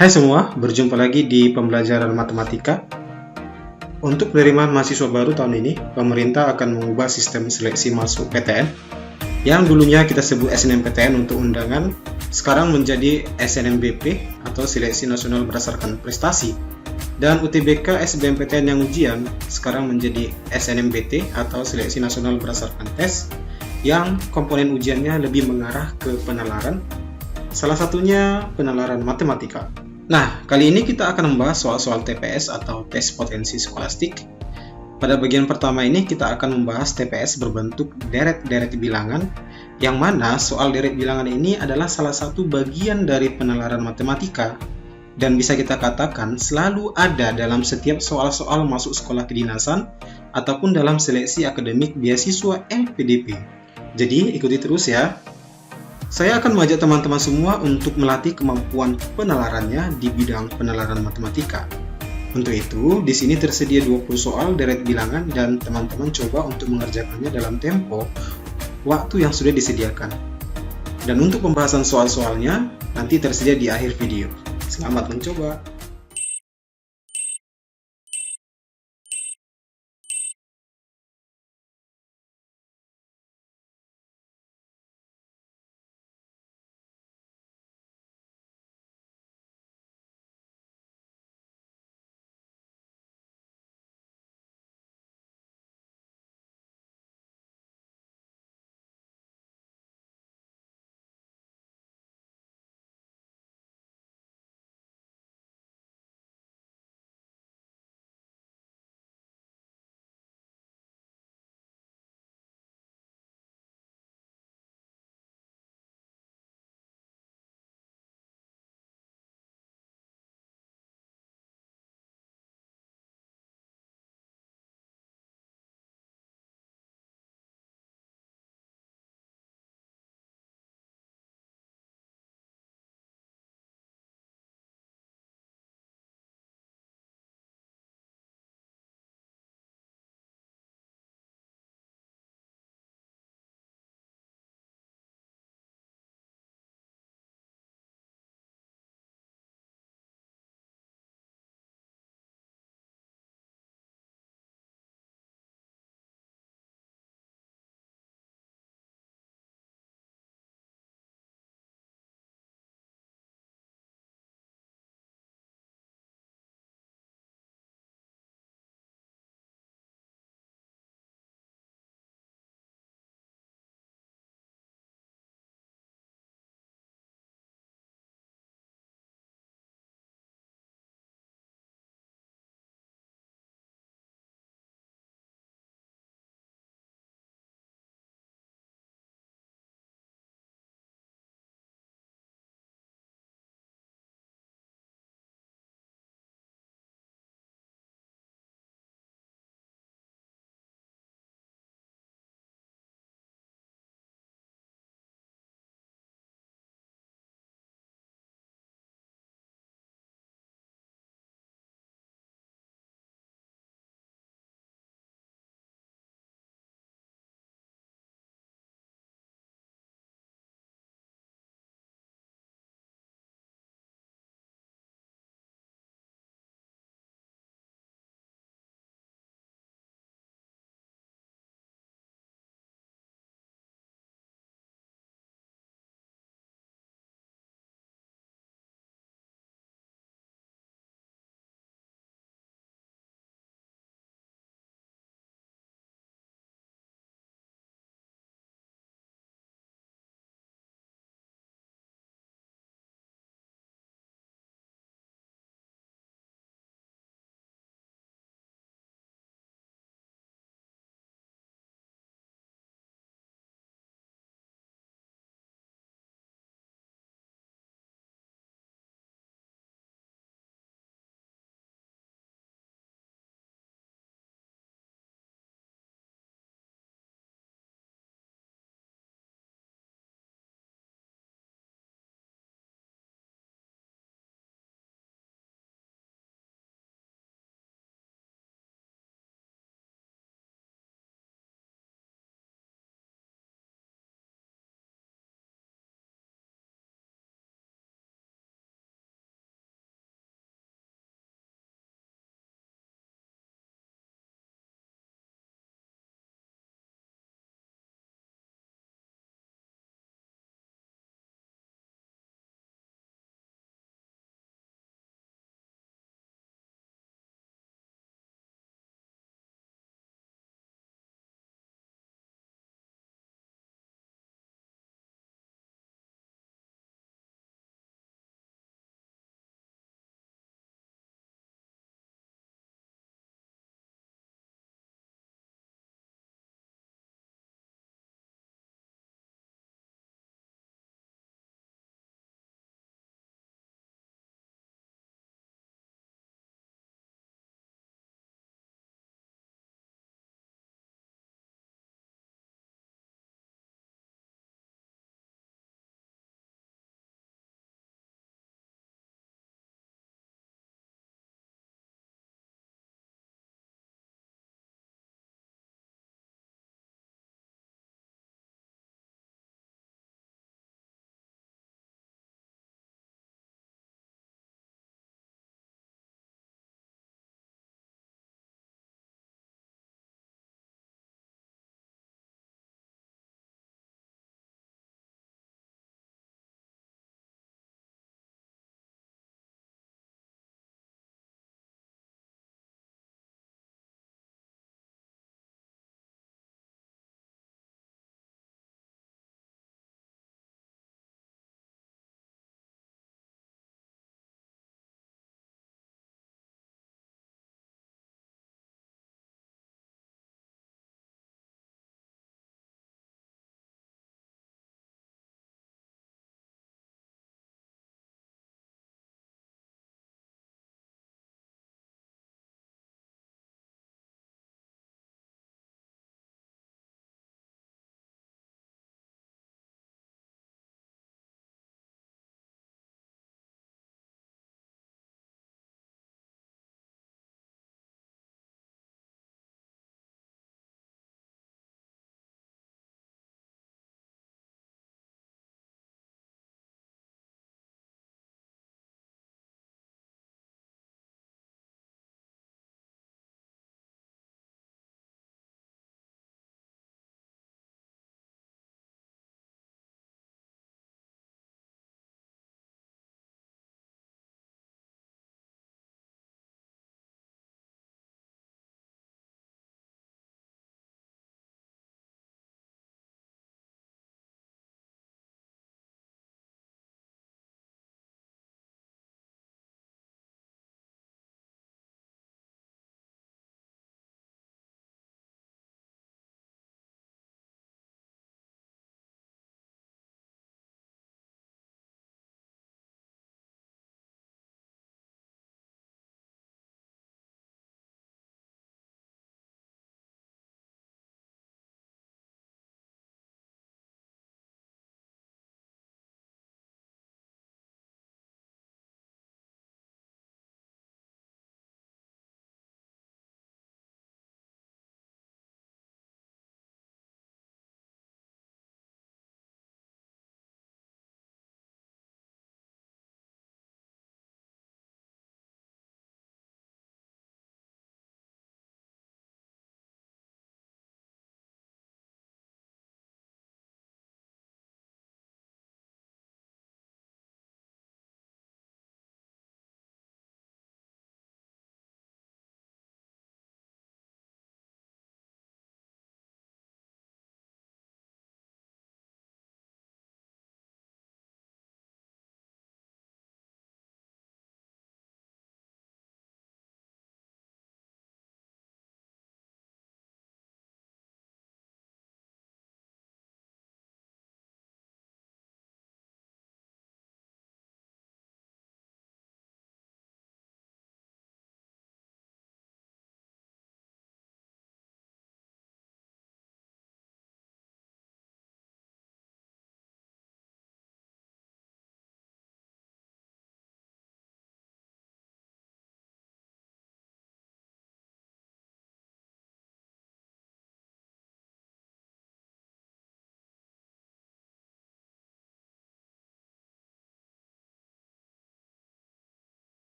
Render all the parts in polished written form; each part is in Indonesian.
Hai semua, berjumpa lagi di pembelajaran matematika. Untuk penerimaan mahasiswa baru tahun ini, pemerintah akan mengubah sistem seleksi masuk PTN. Yang dulunya kita sebut SNMPTN untuk undangan, sekarang menjadi SNMBP atau Seleksi Nasional Berdasarkan Prestasi. Dan UTBK SBMPTN yang ujian sekarang menjadi SNMBT atau Seleksi Nasional Berdasarkan Tes, yang komponen ujiannya lebih mengarah ke penalaran, salah satunya penalaran matematika. Nah, kali ini kita akan membahas soal-soal TPS atau tes potensi skolastik. Pada bagian pertama ini kita akan membahas TPS berbentuk deret-deret bilangan, yang mana soal deret bilangan ini adalah salah satu bagian dari penalaran matematika dan bisa kita katakan selalu ada dalam setiap soal-soal masuk sekolah kedinasan ataupun dalam seleksi akademik beasiswa LPDP. Jadi ikuti terus ya. Saya akan mengajak teman-teman semua untuk melatih kemampuan penalarannya di bidang penalaran matematika. Untuk itu, di sini tersedia 20 soal deret bilangan dan teman-teman coba untuk mengerjakannya dalam tempo waktu yang sudah disediakan. Dan untuk pembahasan soal-soalnya, nanti tersedia di akhir video. Selamat mencoba!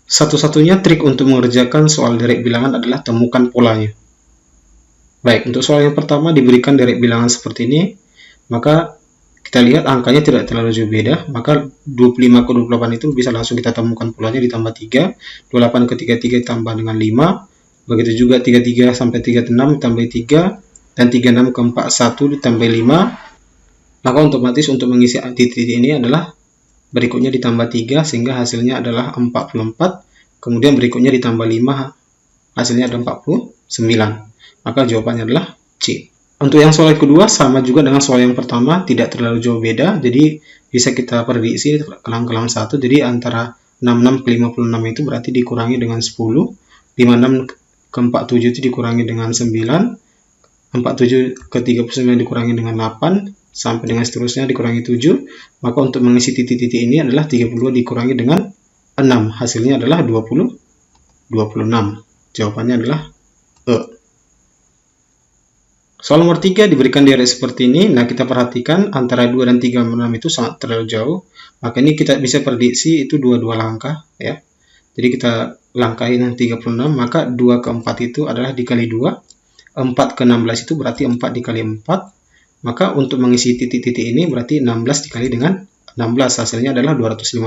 Satu-satunya trik untuk mengerjakan soal derek bilangan adalah temukan polanya. Baik, untuk soal yang pertama diberikan derek bilangan seperti ini, maka kita lihat angkanya tidak terlalu jauh beda, maka 25 ke 28 itu bisa langsung kita temukan polanya ditambah 3, 28 ke 33 ditambah dengan 5, begitu juga 33 sampai 36 ditambah 3, dan 36 ke 41 ditambah 5, maka otomatis untuk mengisi titik ini adalah berikutnya ditambah 3 sehingga hasilnya adalah 44, kemudian berikutnya ditambah 5 hasilnya ada 49, maka jawabannya adalah C. Untuk yang soal kedua sama juga dengan soal yang pertama, tidak terlalu jauh beda, jadi bisa kita prediksi kelang-kelang 1, jadi antara 66 ke 56 itu berarti dikurangi dengan 10, 56 ke 47 itu dikurangi dengan 9, 47 ke 39 dikurangi dengan 8, sampai dengan seterusnya dikurangi 7, maka untuk mengisi titik-titik ini adalah 32 dikurangi dengan 6, hasilnya adalah 26. Jawabannya adalah E. Soal nomor 3 diberikan derek seperti ini. Nah, kita perhatikan antara 2 dan 36 itu sangat terlalu jauh, maka ini kita bisa prediksi itu 22 langkah ya. Jadi kita langkahi yang 36, maka 2 ke 4 itu adalah dikali 2, 4 ke 16 itu berarti 4 dikali 4, maka untuk mengisi titik-titik ini berarti 16 dikali dengan 16, hasilnya adalah 256.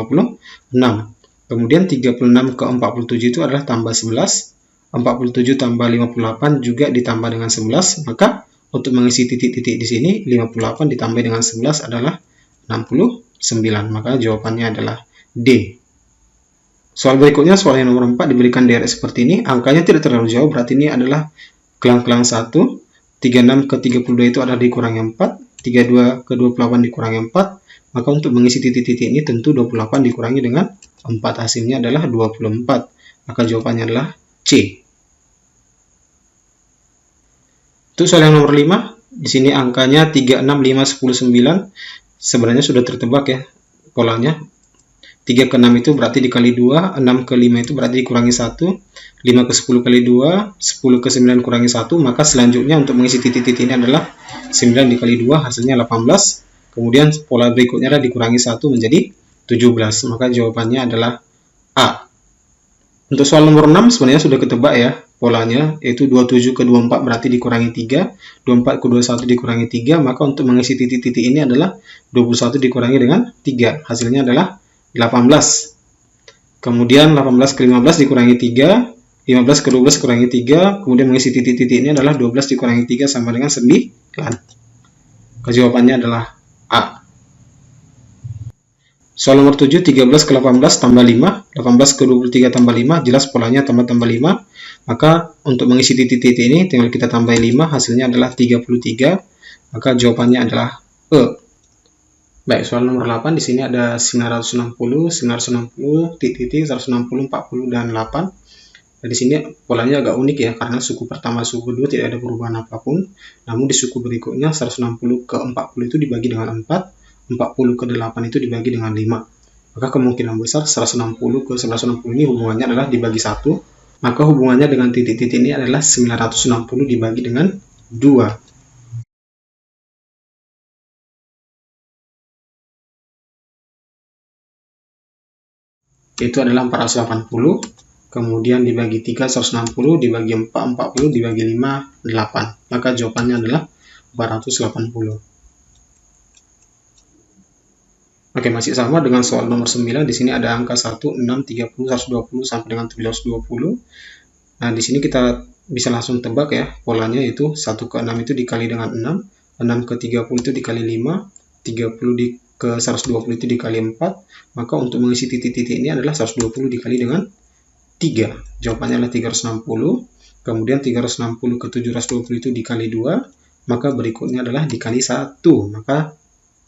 Kemudian 36 ke 47 itu adalah tambah 11, 47 tambah 58 juga ditambah dengan 11, maka untuk mengisi titik-titik di sini 58 ditambah dengan 11 adalah 69, maka jawabannya adalah D. Soal berikutnya, soal yang nomor 4 diberikan derek seperti ini, angkanya tidak terlalu jauh, berarti ini adalah kelang-kelang 1, 36 ke 32 itu adalah dikurangi 4, 32 ke 28 dikurangi 4, maka untuk mengisi titik-titik ini tentu 28 dikurangi dengan 4, hasilnya adalah 24, maka jawabannya adalah C. Untuk soal yang nomor 5, di sini angkanya 3, 6, 5, 10, 9, sebenarnya sudah tertebak ya polanya. 3 ke 6 itu berarti dikali 2, 6 ke 5 itu berarti dikurangi 1, 5 ke 10 kali 2, 10 ke 9 kurangi 1, maka selanjutnya untuk mengisi titik-titik ini adalah 9 dikali 2 hasilnya 18, kemudian pola berikutnya adalah dikurangi 1 menjadi 17, maka jawabannya adalah A. Untuk soal nomor 6 sebenarnya sudah ketebak ya polanya, yaitu 27 ke 24 berarti dikurangi 3, 24 ke 21 dikurangi 3, maka untuk mengisi titik-titik ini adalah 21 dikurangi dengan 3, hasilnya adalah 18. Kemudian 18 ke 15 dikurangi 3, 15 ke 12 dikurangi 3, kemudian mengisi titik-titik ini adalah 12 dikurangi 3 sama dengan 9. Jawabannya adalah A. Soal nomor 7, 13 ke 18 tambah 5, 18 ke 23 tambah 5, jelas polanya tambah-tambah 5, maka untuk mengisi titik-titik ini tinggal kita tambah 5, hasilnya adalah 33, maka jawabannya adalah E. Baik, soal nomor 8 di sini ada 960, 960, titik-titik, 160, 40 dan 8. Nah, di sini polanya agak unik ya, karena suku pertama suku kedua tidak ada perubahan apapun. Namun di suku berikutnya 160 ke 40 itu dibagi dengan 4, 40 ke 8 itu dibagi dengan 5. Maka kemungkinan besar 160 ke 160 ini hubungannya adalah dibagi 1. Maka hubungannya dengan titik-titik ini adalah 960 dibagi dengan 2. Itu adalah 480, kemudian dibagi 3, 160, dibagi 4, 40, dibagi 5, 8. Maka jawabannya adalah 480. Oke, masih sama dengan soal nomor 9. Di sini ada angka 1, 6, 30, 120 sampai dengan 720. Nah, di sini kita bisa langsung tebak ya polanya, yaitu 1 ke 6 itu dikali dengan 6, 6 ke 30 itu dikali 5, 30 ke 120 itu dikali 4, maka untuk mengisi titik-titik ini adalah 120 dikali dengan 3. Jawabannya adalah 360, kemudian 360 ke 720 itu dikali 2, maka berikutnya adalah dikali 1. Maka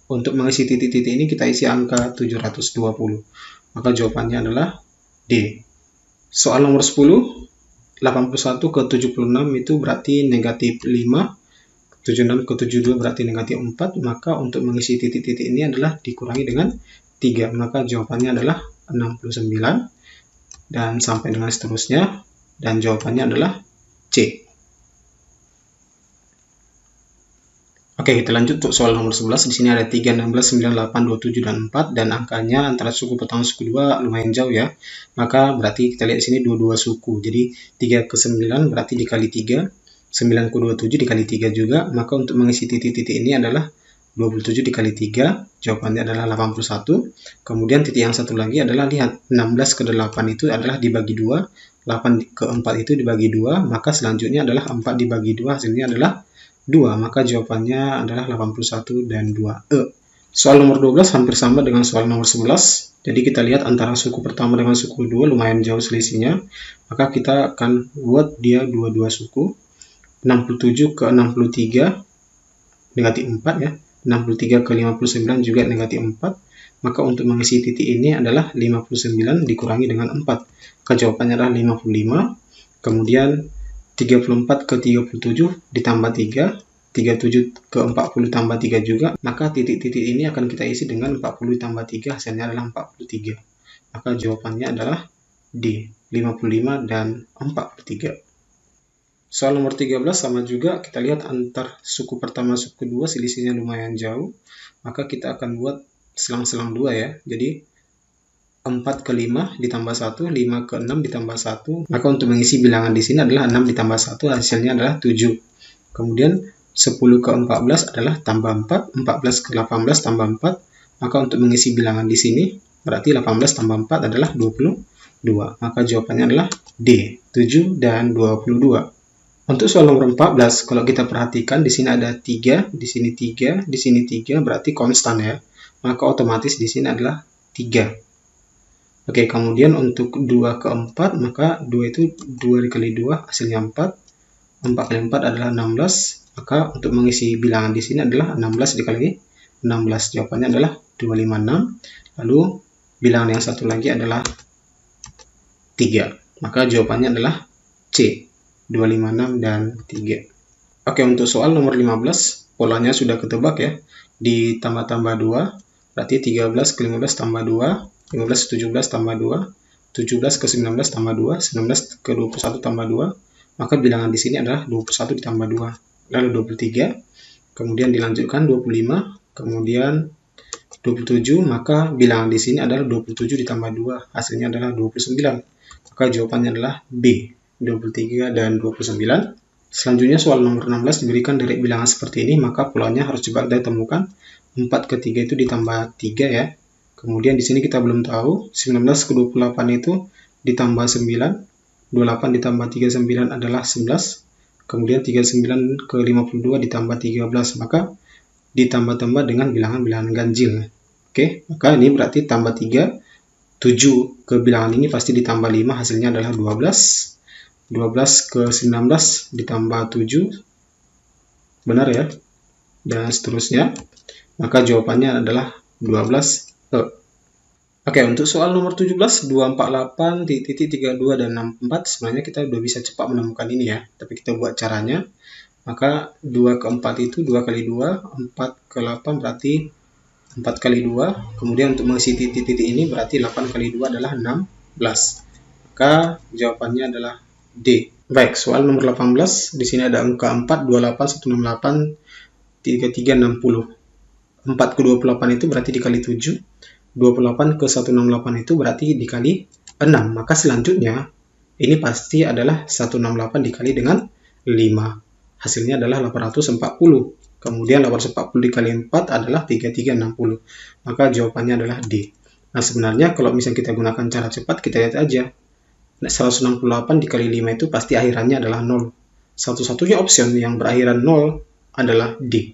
untuk mengisi titik-titik ini kita isi angka 720. Maka jawabannya adalah D. Soal nomor 10, 81 ke 76 itu berarti negatif 5, 76 ke 72 berarti negatif 4, maka untuk mengisi titik-titik ini adalah dikurangi dengan 3, maka jawabannya adalah 69, dan sampai dengan seterusnya, dan jawabannya adalah C. Oke, kita lanjut untuk soal nomor 11. Di sini ada 3, 16, 9, 8, 27, dan 4. Dan angkanya antara suku pertama dan suku 2 lumayan jauh ya. Maka berarti kita lihat di sini dua-dua suku. Jadi 3 ke 9 berarti dikali 3. 9 ke 27 dikali 3 juga. Maka untuk mengisi titik-titik ini adalah 27 dikali 3. Jawabannya adalah 81. Kemudian titik yang satu lagi adalah lihat 16 ke 8 itu adalah dibagi 2. 8 ke 4 itu dibagi 2. Maka selanjutnya adalah 4 dibagi 2. Hasilnya adalah 2, maka jawabannya adalah 81 dan 2E. Soal nomor 12 hampir sama dengan soal nomor 11. Jadi kita lihat antara suku pertama dengan suku kedua lumayan jauh selisihnya. Maka kita akan buat dia dua-dua suku. 67 ke 63 negatif 4 ya. 63 ke 59 juga negatif 4. Maka untuk mengisi titik ini adalah 59 dikurangi dengan 4. Maka jawabannya adalah 55. Kemudian 34 ke 37 ditambah 3, 37 ke 40 tambah 3 juga, maka titik-titik ini akan kita isi dengan 40 tambah 3, hasilnya adalah 43. Maka jawabannya adalah D, 55 dan 43. Soal nomor 13 sama juga, kita lihat antar suku pertama suku kedua selisihnya lumayan jauh, maka kita akan buat selang-selang 2 ya. Jadi 4 ke 5 ditambah 1, 5 ke 6 ditambah 1. Maka untuk mengisi bilangan di sini adalah 6 ditambah 1, hasilnya adalah 7. Kemudian 10 ke 14 adalah tambah 4, 14 ke 18 tambah 4. Maka untuk mengisi bilangan di sini berarti 18 tambah 4 adalah 22. Maka jawabannya adalah D, 7 dan 22. Untuk soal nomor 14, kalau kita perhatikan di sini ada 3, di sini 3, di sini 3, berarti konstan ya. Maka otomatis di sini adalah 3. Oke, kemudian untuk 2 ke 4, maka 2 itu 2 dikali 2, hasilnya 4. 4 kali 4 adalah 16. Maka untuk mengisi bilangan di sini adalah 16 dikali 16. Jawabannya adalah 256. Lalu bilangan yang satu lagi adalah 3. Maka jawabannya adalah C, 256 dan 3. Oke, untuk soal nomor 15, polanya sudah ketebak ya. Ditambah-tambah 2, berarti 13 ke 15 tambah 2. 15 ke 17 tambah 2, 17 ke 19 tambah 2, 19 ke 21 tambah 2, maka bilangan di sini adalah 21 ditambah 2, lalu 23, kemudian dilanjutkan 25, kemudian 27, maka bilangan di sini adalah 27 ditambah 2, hasilnya adalah 29, maka jawabannya adalah B, 23 dan 29. Selanjutnya soal nomor 16 diberikan direct bilangan seperti ini, maka polanya harus coba kita temukan. 4 ke 3 itu ditambah 3 ya. Kemudian di sini kita belum tahu, 19 ke 28 itu ditambah 9, 28 ditambah 39 adalah 11, kemudian 39 ke 52 ditambah 13, maka ditambah-tambah dengan bilangan-bilangan ganjil. Oke, maka ini berarti tambah 3, 7 ke bilangan ini pasti ditambah 5, hasilnya adalah 12, 12 ke 19 ditambah 7, benar ya, dan seterusnya, maka jawabannya adalah 12. Oke, untuk soal nomor 17, 248, titik 32 dan 64, sebenarnya kita udah bisa cepat menemukan ini ya, tapi kita buat caranya. Maka 2 ke 4 itu 2 kali 2, 4 ke 8 berarti 4 kali 2, kemudian untuk mengisi titik-titik ini berarti 8 kali 2 adalah 16. Maka jawabannya adalah D. Baik, soal nomor 18, di sini ada angka 4, 28, 168, 33, 60. 4 ke 28 itu berarti dikali 7, 28 ke 168 itu berarti dikali 6. Maka selanjutnya ini pasti adalah 168 dikali dengan 5. Hasilnya adalah 840. Kemudian 840 dikali 4 adalah 3360. Maka jawabannya adalah D. Nah sebenarnya kalau misalnya kita gunakan cara cepat, kita lihat aja. 168 dikali 5 itu pasti akhirannya adalah 0. Satu-satunya option yang berakhiran 0 adalah D.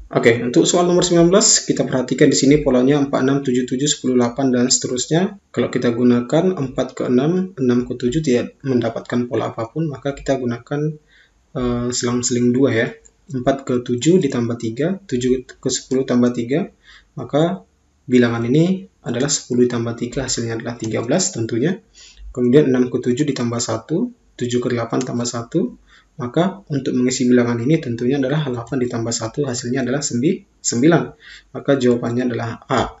Oke, untuk soal nomor 19, kita perhatikan di sini polanya 46, 77, 10, 8, dan seterusnya. Kalau kita gunakan 4 ke 6, 6 ke 7 tidak mendapatkan pola apapun, maka kita gunakan selang-seling 2 ya. 4 ke 7 ditambah 3, 7 ke 10 tambah 3, maka bilangan ini adalah 10 ditambah 3, hasilnya adalah 13 tentunya. Kemudian 6 ke 7 ditambah 1, 7 ke 8 tambah 1, maka untuk mengisi bilangan ini tentunya adalah 8 ditambah 1, hasilnya adalah 9. Maka jawabannya adalah A.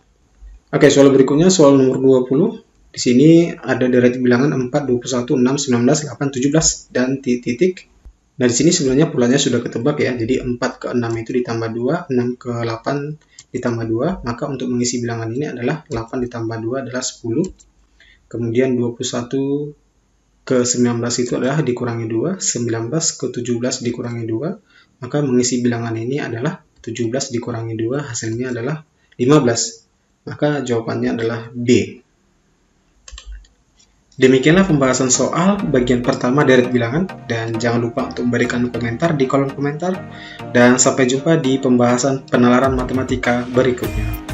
Oke, soal berikutnya soal nomor 20. Di sini ada deret bilangan 4, 21, 6, 19, 8, 17, dan titik. Nah, di sini sebenarnya polanya sudah ketebak ya. Jadi 4 ke 6 itu ditambah 2, 6 ke 8 ditambah 2. Maka untuk mengisi bilangan ini adalah 8 ditambah 2 adalah 10. Kemudian 21 ke 19 itu adalah dikurangi 2. 19 ke 17 dikurangi 2. Maka mengisi bilangan ini adalah 17 dikurangi 2, hasilnya adalah 15. Maka jawabannya adalah B. Demikianlah pembahasan soal bagian pertama deret bilangan, dan jangan lupa untuk memberikan komentar di kolom komentar, dan sampai jumpa di pembahasan penalaran matematika berikutnya.